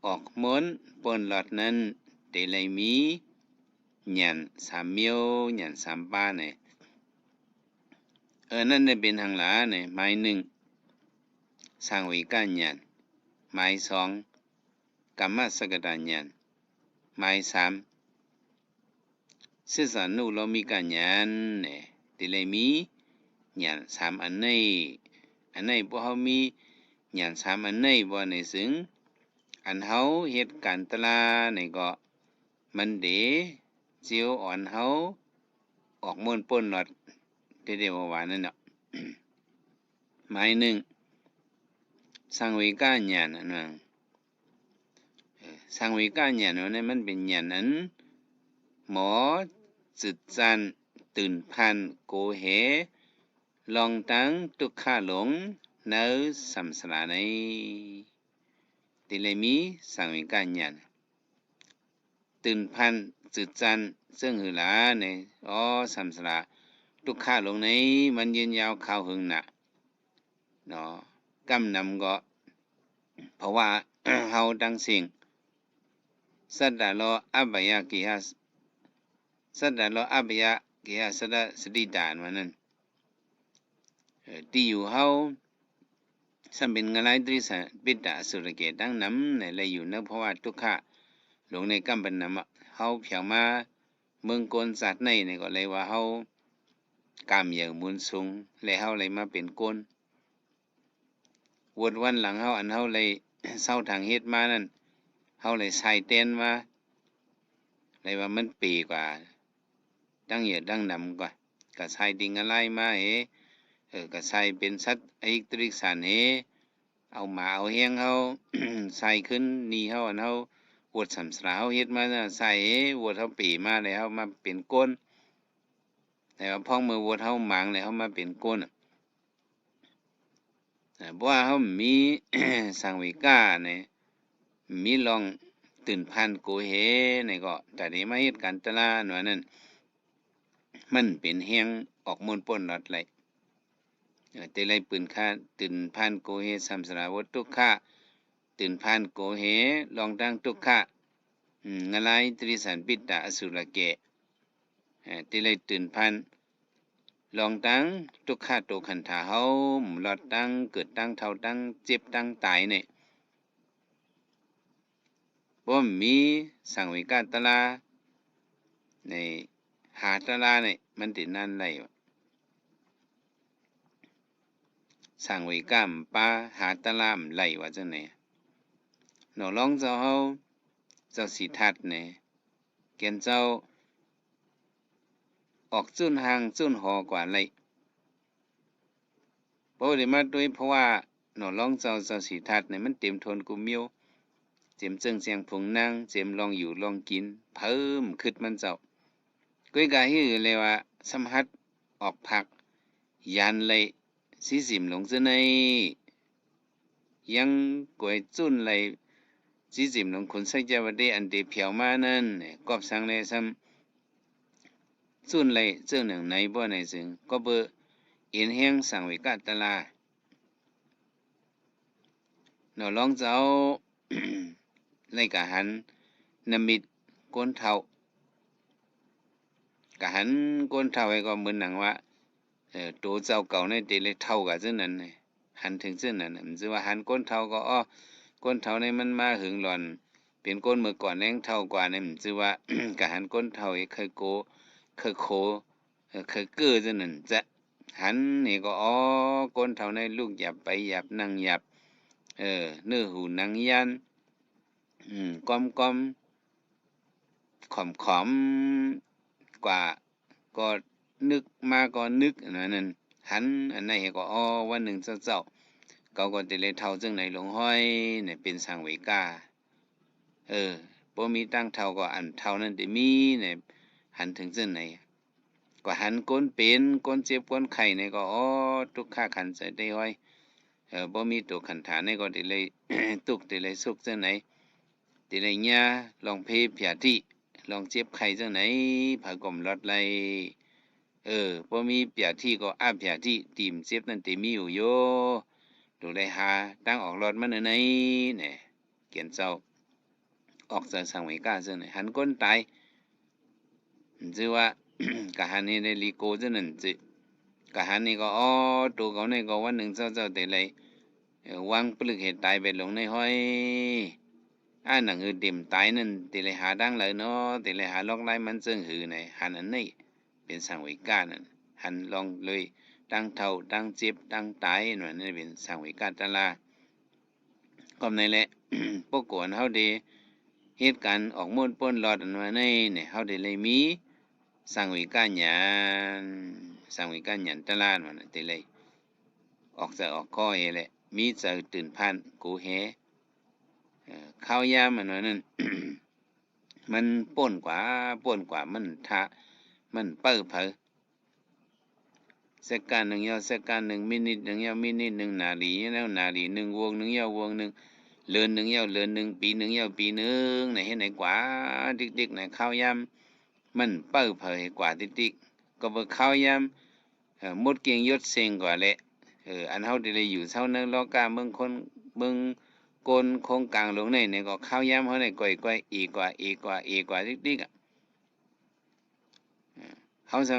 ออกม้นปนหลอดนั้นเตเลยมีหยัน3มิ้วหยัน3ป้าเนี่ยนั่นได้เป็นทางหลาเนี่ยหมาย1สร้างวิการหยันหมาย2กรรมสกตาหยันหมาย3ศึกษานุโลมิกาหยันเนี่ยเตเลยมีหยัน3อันนี้บ่เฮามีหยัน3อันนี้บ่ในซึ่งอันเฮาเฮ็ดการตลานี่ก็มันเดเจียวอ่อนเฮาออกม่วนป่นหลอดเดว่านั่นเนาะ หมาย1สังเวกาญาณนั่นว่าสังเวกาญาณนั้นมันเป็นญาณนั้นหมอจึดจันตื่นพันโกเหลองตังทุกขาหลงในสัมสราในติเลยมีสังเวกาญาณตื่นพันจึดจันซึ่งหือหลาในสัมสราทุกขาหลงในมันยืนยาวข่าวหึงน่ะเนาะกำนำก็เพราะว่า เฮาดังสิ่งสัตตะโลอัปปยกิหะสัตตะโลอัปปยกิหะสัตตะสติตานว่านั้นที่อยู่เฮาสัมเป็นงะไลตริสันปิตะอสุรเกตังนำในเลยอยู่เนเพราะว่าทุกขะหลงในกำบันนำเฮาเพียงมาเมืองกนสัตว์ในก็เลยว่าเฮากามเหยื่อมุนสูงและเฮาเลยมาเป็นกนวดวันหลังเฮาอันเฮาเลยเศร้าทางเฮ็ดมานั่นเฮาเลยใส่เต้นมาเลยว่ามันปีกว่าดังเหยื่อดังนำกว่าก็ใส่ดิ่งอะไรมาก็ใส่เป็นสัตว์อิตริสันเอาหมาเอาเฮียงเฮา ใส่ขึ้นนี่เฮาอันเฮาวดสัมสราเฮาเฮ็ดมาใส่วดเฮาปีมาแล้วเฮามาเป็นก้นแต่ว่าพ้องมือวดเฮาหมางแล้วเฮามาเป็นก้นเพราะว่าเฮามี สังเวกาเนี่ยมีลองตื่นพันโกเหนี่ก็แต่นี้มาเฮ็ดการตลาดว่านั้นมันเป็นแฮงออกมนต์ป่นหลอดไหลแต่ไรปืนค่าตื่นพันโกเหสัมสราวัตทุกขะตื่นพันโกเหลองดังทุกขะงะไลตริสันปิตะอสุรเกแต่ไรตื่นพันลองตั้งทุกขะโตขันธาเฮาหลอดตั้งเกิดตั้งเท่าตั้งเจ็บตั้งตายเนี่ยบ่มีสังเวกาตลาในหาตลาเนี่ยมันตินั่นไหลสังเวกามปาหาตลามไหลว่าจังไหนหนอลองเจ้าเฮาเจ้าสิทัดเนี่ยเกียนเจ้าออกจุ้นหางจุ้นหอกว่าไหลบ่ได้มาด้วยเพราะว่าหนอลองเจ้าสิทัดเนี่ยมันเต็มทนกุมิวเจ็มเจิงเสียงผงนางเจ็มลองอยู่ลองกินเพิ่มขึ้นมันเจ้าก้อยกาฮือเลยว่าสัมหัดออกผักยันเลยสิสิมลงซะในยังก้อยจุ้นเลยสิสิมลงคนใส่ใจว่าได้อันเดเพียวมานั่นกอบสังเลยซ้ำจุ้นเลยเจ้าหนึ่งในบ่ในซึ่งก็เบอเอ็นแห้งสังเวกาตลาหนอลองเจ้า เลยกะหันนมิดก้นเท่ากะหันก้นเท่าให้ก็เหมือนหนังว่าตัวเจ้าเก่าในเตเลยเท่ากับเจ้านั้นหันถึงเจ้านั้นมันสิว่าหันก้นเท่าก็ก้นเท่าในมันมาหึงหล่อนเป็นก้นเมื่อก่อนแรงเท่ากว่านี่มันสิว่า กะหันก้นเท่าเคยโกเคยโคเคยเก้อเจ้านั้นจะหันนี่ก็ก้นเท่าในลูกหยับไปหยับนั่งหยับเนื้อหูนังยันก้อมขอมกว่าก็นึกมาก็นึกนั่นหันอันไหนก็วันหนึ่งเจ้าเขาก็จะเลยเท่าจึงไหนหลวงห้อยเนี่ยเป็นสังเวกาบ่มีตั้งเท่าก็อันเท่านั้นได้มีเนี่ยหันถึงจึงไหนก็หันก้นเป็นก้นเจ็บก้นไข้เนี่ยก็ทุกข์ขันใจได้ห้อยบ่มีตัวขันฐานเนี่ยก็ได้เลย ตุกได้เลยสุขจึงไหนได้เลยญาลองเพลเพียที่ลองเจ็บไข้จังไหนผากลมลอดไหลบ่มีเปียที่ก็อาเปียที่ตีมเจ็บนั่นติมีอยู่โยดูได้หาตั้งออกรอดมันไหนเนี่ยเกียนเจ้า ออกจากสังเวยกาซึ่งไหนหันก้นตายจือว่ากะหันนี่ในลีโกซึ่งนั่นจือกะหันนี่ก็อ๋อตัวเขาในก็วันหนึ่งเจ้าแต่ไรวางปลึกเหตุตายไปลงในห้อยหนังเต็มตายนั่นแต่ไรหาดังเลยเนาะแต่ไรหาลอกไล่มันซึ่งหือไหนหันอันนี้เป็นสังเวยกานั่นหันลองเลยตั้งเท่าตั้งเจ็บตั้งตายนั่นเป็นสังเวยกาตะลาก็ในแหละ พวกกวนเฮาดีเหตุการณ์ออกมุ่นป้นหลอดอันว่าในเนี่ยเฮาได้เลยมีสังเวยกาหยันสังเวยกาหยันตะลามันได้เลยออกจะออกข้อแหละมีจะตื่นพันกูแฮข้าวยามมันว่านั่น มันป่นกว่ามันทะมันเปิ้อเผอสักการหนึ่งยาวสักการหนึ่งมินิหนึ่งยาวมินิหนึ่งนาทีแล้วนาทีหนึ่งวงหนึ่งยาววงหนึ่งเลือนหนึ่งยาวเลือนหนึ่งปีหนึ่งยาวปีหนึ่งไหนให้ไหนกว่าดิกๆไหนข้าวยามมันเปิ้อเผยกว่าดิกๆก็เบิ่ข้าวยามมดเกียงยศเซ็งกว่าแหละอันเฮาได้อยู่เท่านั้นลอกาเมืองคนเมืองกลโคงกลางลงในเนี่ยก็ข้าวยามเฮาในก่อยๆอีกว่าดิกๆอ่ะเฮาซ้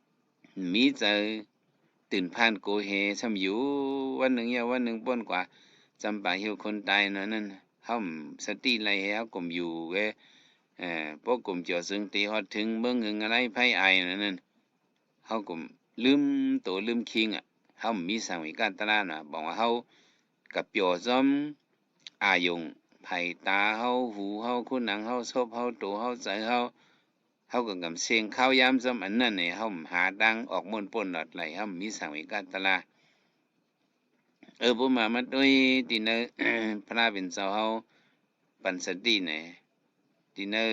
ำมีใจตื่นผ่านโกเฮซ้ำอยู่วันหนึ่งยาววันหนึ่งป่นกว่าจำปาเหี่ยวคนตายนั่นเฮาสติไหลเฮากลมอยู่เว้พวกกลุ่มเจียวซึ่งตีฮอดถึงเบิ่งหึงอะไรไผอายนั่นเฮากลุ่มลืมโตลืมคิงอ่ะเฮามีสังเวยกาตะลาน่ะบอกว่าเฮากับเปียวซ้อมอายงไผตาเฮาหูเฮาคูหนังเฮาซบเฮาโตเฮาใจเฮาก็กำเสียงข้าวยามซ้ำอันนั้นเนี่ยเฮาหาดังออกม่วนป่นหลอดไหลเฮามีสังเวยกาตะลาผมมาด้วยที่เนอ พระเป็นเจ้าเฮาปันสติเนี่ยที่เนอ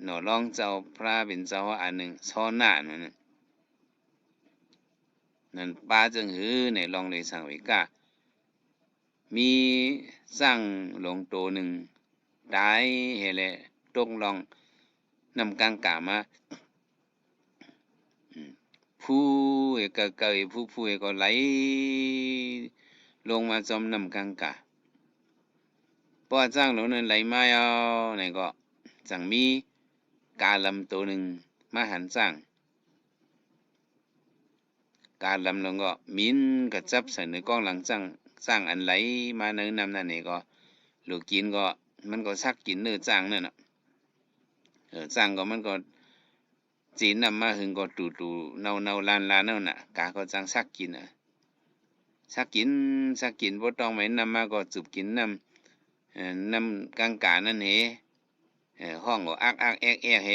หนอรองเจ้าพระเป็นเจ้าอันหนึ่งซ้อนหน้านั่นป้าจึงหือในลองเลยสังเวยกามีสร้างหลวงโตหนึ่งได้เฮแลตกลองนำกางกามาผู้เกยผู้ก็ไหลลงมาจอมนำกางกาพอจ้างหลวงนั้นไหลมาเอาไหนก็จังมีกาลำตัวหนึ่งมาหันสร้างกาลำลงก็มินกระจับใส่ในกล้องหลังสร้างอันไหลมาเนื้อนำนั่นนี่ก็ลูกกินก็มันก็ซักกินเนื้อจ้างนั่นน่ะจ้างก็มันก็จีนนำมาหึงก็ตูเนาลานนั่นน่ะกาก็จังซักกินซักกินบ่ต้องไหมนำมาก็จุบกินนำกางกานั่นเฮห้องก็อักแอกเฮ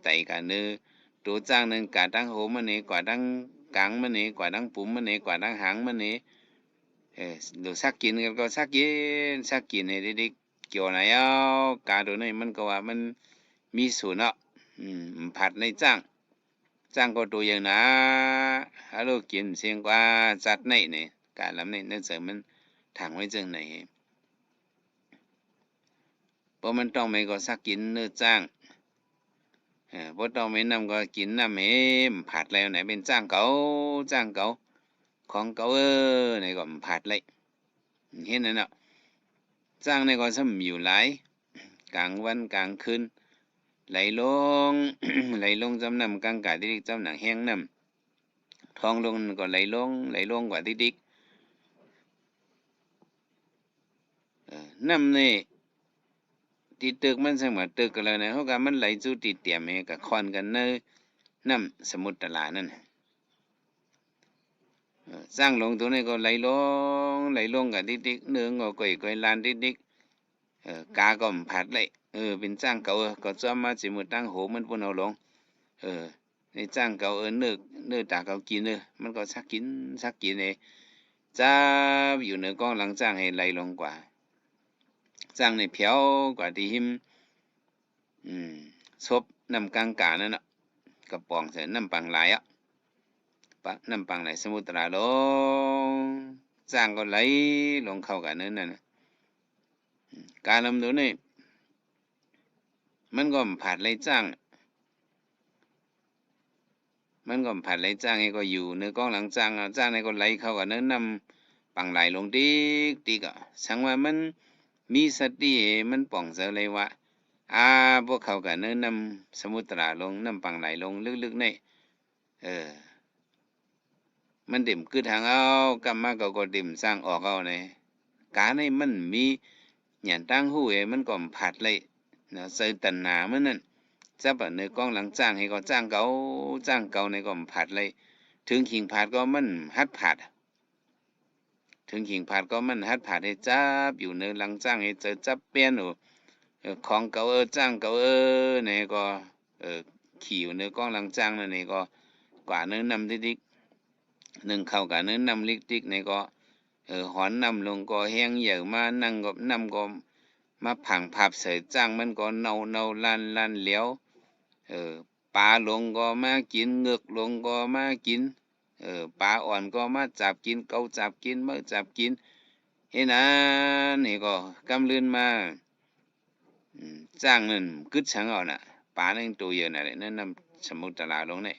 ไตกะเนื้อตัวจ้างนึงกะดังโหมันนี่กว่าดังกลางมันนี่กว่าดังปุ่มมันนี่กว่าดังหางมันนี่ดูซักกินก็ซักกินให้เด็กๆเกี่ยวไหนเอากาตัวนี้มันก็ว่ามันมีสูตรเนาะผัดในจ้างก็ตัวอย่างนะฮัลโหลกินเสียงกว่าจัดในนี่กาลำนี่นั่นเสริมมันถังไว้จังไหนเพราะมันต้องไม่ก็ซักกินเนื้อจ้างบ่ต้องไม่นำก็กินน้ำผัดแล้วไหนเป็นจ้างเก่าของเก่าไหนก็ผัดเลยเห็นนั่นเนาะจ้างในก็ซ้ำอยู่หลายกลางวันกลางคืนไหลลง ไหลลงจำนำกลางกาดิกจำหนังแห้งน้ำทองลงก็ไหลลงกว่าดิกน้ำนี่ตีตึกมันสมตึกกันเลยนะเขาก็มันไหลจู่ตีเตียมเกับคอนกันเนอน้ำสมุทรตลานั่นสร้างลงตัวนี้ก็ไหลลงกับดิกเนื้อก็ก่อยลานดิกกาก็ผัดเลยเป็นจ้างเก่าก็ซ้อมมาสิมือตั้งโหมันปุ่นเอาลงในจ้างเก่าเนื้อตาเก่ากินมันก็สักกินจ้าอยู่เหนือกองหลังจ้างให้ไหลลงกว่าจ้างในเพียวกว่าที่หิมซบน้ำกลางกานั่นน่ะกระป๋องใส่น้ำปังไหลน้ำปังไหลสมุทรลงจ้างก็ไหลลงเข้ากันนั่นน่ะการลำดูนี่มันก็ผัดไหลจ้างให้ก็อยู่เนื้อกองหลังจ้างในก็ไหลเข้ากันนั่นน้ำปังไหลลงดิกอ่ะสังว่ามัน มีสติมันป่องเสเลยว่าพวกเขาก็เนินนำสมุทราลงนำปังไหลลงลึกๆในมันเด่มกึดหางเอากำมาก็เด่มสร้างออกเอาในกาในมันมีหยันตั้งหูมันก็ผัดเลยนะใส่ตันหนามันนั่นจับในกองหลังจ้างให้ก็จ้างเก่าในก็ผัดเลยถึงขิงผัดก็มันฮัดผัดถึงขิงผัดก็มันฮัดผัดให้จับอยู่ในหลังจ้างให้เจอจับเปี้ยนของเก่าจ้างเก่าในก็ขี่อยู่ในกองหลังจ้างนั่นนี่ก็กว่าเนื้อนำดิกหนึ่งเข้ากับเนื้อนำลิกดิกในก็หอนนำลงก็แห้งเหยื่อมานั่งก็นำก็มาผังผับเสยจ้างมันก็เนาลั่นเหลียวปลาลงก็มากินเงือกลงก็มากินปลาอ่อนก็มาจับกินเกาจับกินเมื่อจับกินเห็นนี่ก็กำลืนมาจ้างนั่นกึดฉังเอาน่ะปลานั่นตัวเยอะน่ะเลยนั่นนำสมุทรตลาดลงเนี่ย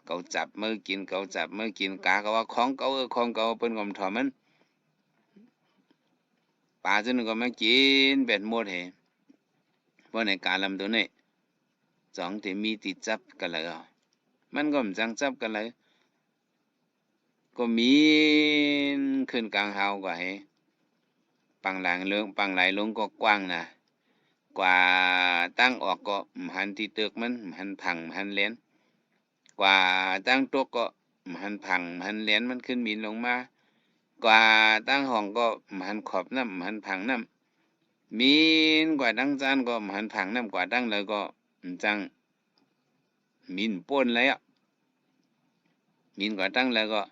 เกาจับเมื่อกินกาก็ว่าของเก่าของเก่าเป็นกอมถอมันปลาจนก็มากินเบ็ดหมดเหเพราะในการลำตัวนี้สองที่มีติดจับกันเลยมันก็มจังจับกันเลยก็มีขึ้นกลางเฮากว่าให้ปังหลายลงก็กว้างนะกว่าตั้งออกก็หันที่ตึกมันหันพังหันเลนกว่าตั้งตกก็หันพังหันเลนมันขึ้นมีลงมากว่าตั้งห้องก็หันขอบน้ำหันพังน้ำมีนกว่าตั้งจานก็หันพังน้ำกว่าตั้งเลยก็จังมินป่นเลยมินกว่าตั้งเลยก็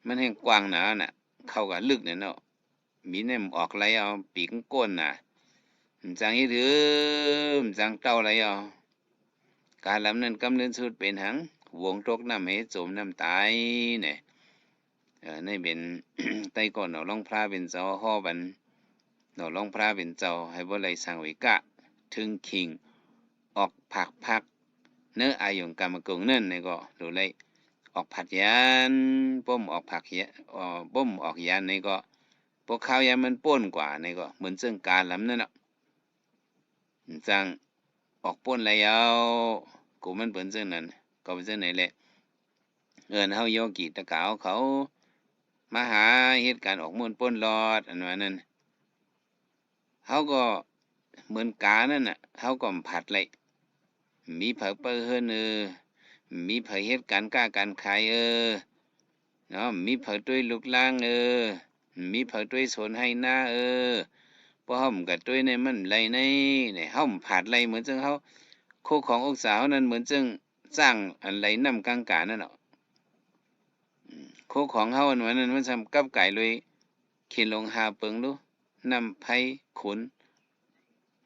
มันแห่งกว้างหนาน่ะเข้ากับลึกเนี่ยเนาะมีเนี่ยออกไรเอาปีกก้นน่ะจังอีถือจังเต้าไรเอาการลำนั้นกำเนิดสุดเป็นหังวงตกน้ำให้จมน้ำตายเนี่ยในเป็น ไต้ก่อนเราลองพระเป็นเจ้าห่อบันเราลองพระเป็นเจ้าให้บ่ไรสังวิกะถึงคิงออกผักเนื้ออายุงกรรมกงนั่นในก็ดูเลยออกผัดยานป้มออกผักยาป้มออกยานในก็พวกข้าวยานมันป้นกว่าในก็เหมือนเรื่องการลำนั่นเนาะจังออกป้นแล้วกูมันเป็นเรื่องนั้นก็เป็นเรื่องไหนแหละเฮาโยกีตะกาวเขามาหาเหตุการณ์ออกมุ่นป้นรอดอันนั้นเฮาก็เหมือนกานั่นน่ะเฮาก็ผัดเลยมีเผอเปิ้เฮิรนมีเผยเหตุการณ์กล้าการขายเนาะมีเผยด้วยลูกล่างมีเผยด้วยสวนให้หน้าพอเฮามันก็ด้วยในมันไรในเนี่ยเฮาผัดไรเหมือนจังเฮาโคของอกสาวนั้นเหมือนจังสร้างอันไรนำกลางกานั่นเนาะโคของเฮาอันนั้นมันทำกับไก่เลยเขียนลงหาเปิงดูนำไผขุน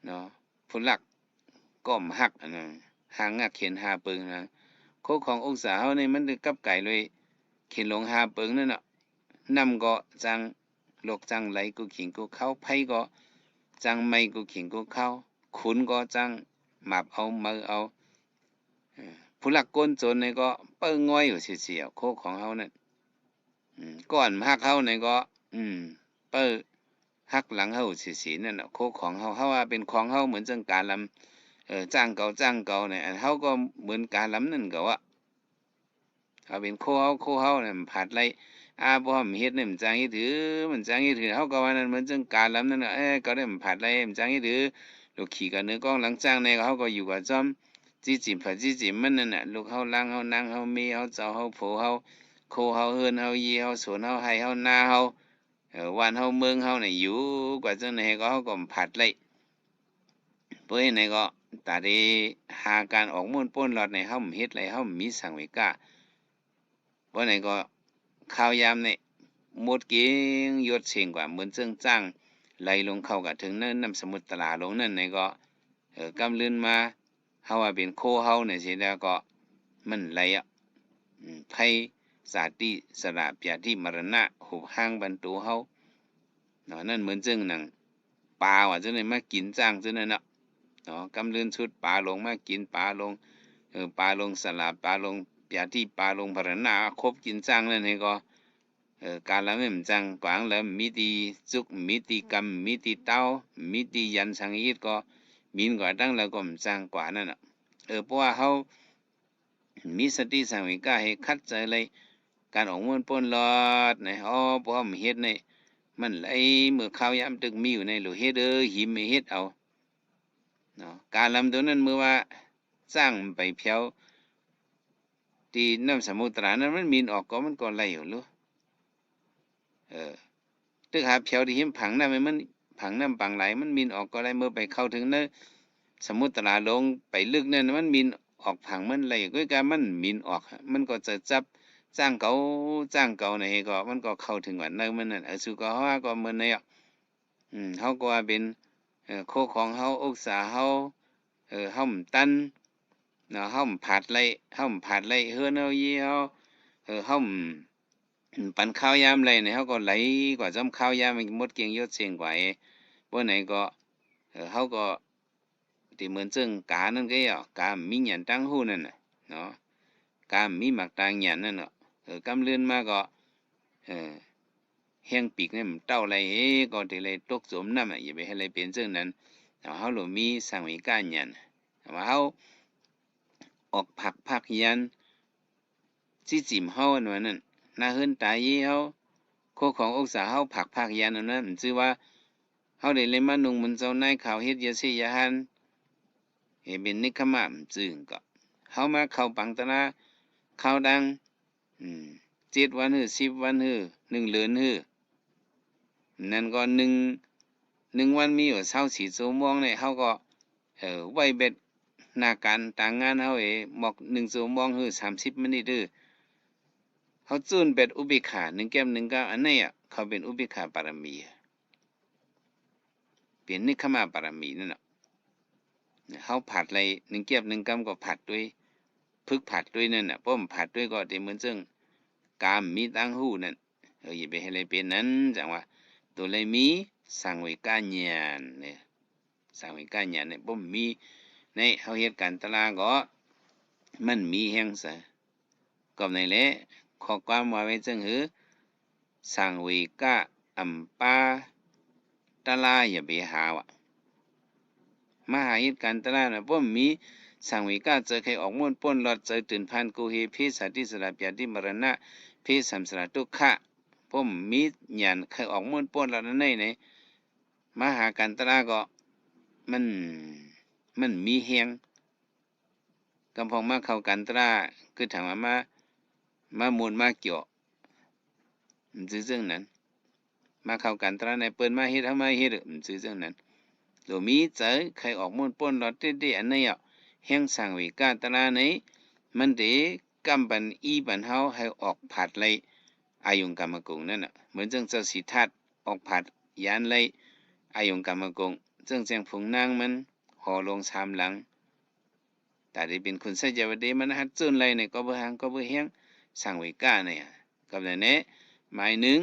เนาะผู้หลักก้อมหักอันนั้นหางงักเขียนหาเปิงนะโคขององศาเฮานี่มันกับไก่เลยเขียนลงหาเปิงนั่นน่ะนำก็จังลกจังไหลกูขิงกูเข้าไผก็จังไม่กูขิงกูเข้าขุนก็จังหมับเอามือเอาผู้หลักก้นจนนี่ก็เปิ้งง่อยอยู่เสียวๆโคของเฮานั่นก่อนหักเฮานี่ก็เปิ้หักหลังเฮาสีนั่นน่ะโคของเฮาว่าเป็นของเฮาเหมือนจังการลำจ้างเก่าเนี่ยเฮาก็เหมือนการลำนั่นก็ว่าเอาเป็นโคเฮาเนี่ยผัดไรบ่มเฮ็ดเนี่ยมันจังอีถือมันจังอีถือเฮาก็ว่านั่นเหมือนจังการลำนั่นน่ะก็ได้มันผัดไรมันจังอีถือลูกขี่กับเนื้อกองหลังจ้างในเฮาก็อยู่กับจอมจี้จิมผัดจี้จิมมันนั่นน่ะลูกเฮาล้างเฮานางเฮามีเฮาเจ้าเฮาโผเฮาโคเฮาเฮือนเฮายีเฮาสวนเฮาไห้เฮานาเฮาวันเฮาเมืองเฮาเนี่ยอยู่กว่าจังไหนก็เฮาก็ผัดไรเพื่อไหนก็ตาดีหาการออกมุ่นป้นหลอดในเฮาเฮ็ดไรเฮามีสังเวกะเพื่อไหนก็ข้าวยามเนี่ยหมดเก่งยศเสียงกว่าเหมือนเจิงจ้างไหลลงเข้ากับถึงนั่นนำสมุทรตลาลงนั่นในก็กำลื่นมาเฮาว่าเป็นโคเฮาเนี่ยสิแล้วก็มันไหลไผสาติสระเปียที่มรณะหุบห้างบรรทุเฮาเนาะนั่นเหมือนเจิงหนังปลาว่าจังได๋มากินจ้างจังนั้นเนาะเนาะกำลื่นชุดปลาลงมากินปลาลงปลาลงสลับปลาลงเปียที่ปลาลงพรณะครบกินจ้างนั่นให้ก็ การละไม่จังกวางแล้วมีตีจุกมีตีกำมีตีเต้ามีตียันสังอีก็มีนกว่าตั้งแล้วก็มจังกว่านั่นน่ะเพราะว่าเฮามีสติสังเวชให้คัดใจเลยการออกม่วนป้นลอดในเพราะมันเฮ็ดในมันไหลเมื่อข้าวยามตึกมีอยู่ในหรือเฮ็ดหิมไม่เฮ็ดเอาเนาะการลำตัวนั้นเมื่อว่าสร้างไปเพียวตีน้ำสมุทรนั้นมันมีนออกก็มันก็ไหลอยู่รู้ตึกหาเพียวที่หิมผังน้ำมันผังน้ำปังไหลมันมีนออกก็ไหลเมื่อไปเข้าถึงเนื้อสมุทรลงไปลึกนั่นมันมีนออกผังมันไหลก็การมันมีนออกมันก็จะจับจ้างเก่าในก็มันก็เข้าถึงวันนั้นมันนั่นสุก็ว่าก็เหมือนในเขาก็ว่าเป็นโคของเขาอุกษาเขาเฮาตันเนาะเฮาผัดไรเฮาผัดไรเฮือนเฮายี่เฮาปันข้าวยามไรเนี่ยเขาก็ไหลกว่าจำข้าวยามมันหมดเกียงยศเสียงกว่าบ่ไหนก็เขาก็ที่เหมือนซึ่งกานั่นก็กามีหยันตั้งหู้นั่นน่ะเนาะกามีหมักตางหยันนั่นเนาะกำเลื่อนมาก็แห้งปีกเนี่ยมันเต้าไรก็ที่ไรตกสมน้ำอย่าไปให้ไรเป็นซึ่งนั้นเขาหลมีสังวิการหยันว่าเขาออกผักยันจิจิมเฮาหน่อยนั่นนาเฮินตายเฮาโคของอกษาเฮาผักยันนั้นชื่อว่าเฮาได้เลยมานุงมันเจ้านายข่าวเฮ็ดยาสิยาหันเป็นนิคมะจึงก็เฮามาเข้าปังตนาข่าวดัง7 วัน10 วัน1 เดือนนั่นก็1 วันมีอยู่24 ชั่วโมงเนี่ยเฮาก็ไว้เบ็ดหน้าการต่างงานเฮาหมอก1 ชั่วโมง30 นาทีเขาจูนเป็นอุเบกขา1 9อันนี้เขาเป็นอุเบกขาปรมีเป็นนิคขมาปรมีนั่นน่ะเขาผัดอะไร1 9ก็ผัดด้วยพึกผัดด้วยนั่นน่ะป้อมผัดด้วยก็ที่เหมือนซึ่งกามมีตั้งหูนั่นอย่าไปให้อะไรเป็นนั้นจังว่าตัวเลยมีสังเวกาญาณเนี่ยสังเวกาญาณเนี่ยป้อมมีในเขาเหตุการณ์ตลาก็มันมีแห่งซะก็ในแหละข้อความว่าไว้จึงสังเวกะอัมปาตลาอย่าไปหาวะมหาเหตุการณ์ตลานะป้อมมีสังเวกะเจอใครออกม่วนป้นหลอดเจอตื่นพันกูเฮเพศสัตติสลับยาติมรณะเพศสัมสระทุกขะป้อมมีญาณใครออกม่วนป้นหลอดนั้นไหนมหาการตลาก็มันมีแฮงกำพองมาเข้ากันตราคือถามว่ามามูลมาเกี่ยวซื่อเรื่องนั้นมาเข้ากันตราในเปิ้นมาเฮ็ดเฮามาเฮ็ดซื่อเรื่องนั้นโดมีเจอใครออกมูลป้นรอดเด้ๆอันนี้แห่งสังเวกาตราในมันเดกำบันอีบันเฮาให้ออกผัดเลยอายุงกรรมกงนั่นน่ะเหมือนจังเจ้าสิทัดออกผัดยานเลยอายุงกรรมกงจังแจงผงนางมันห่อลง3 หลังแต่ได้เป็นคนใส่ใจว่าเดมันหัดจุนไรเนี่ยก็บ่หางก็บ่แฮงสังเวกาเนี่ยกับนั้นหมายหนึ่ง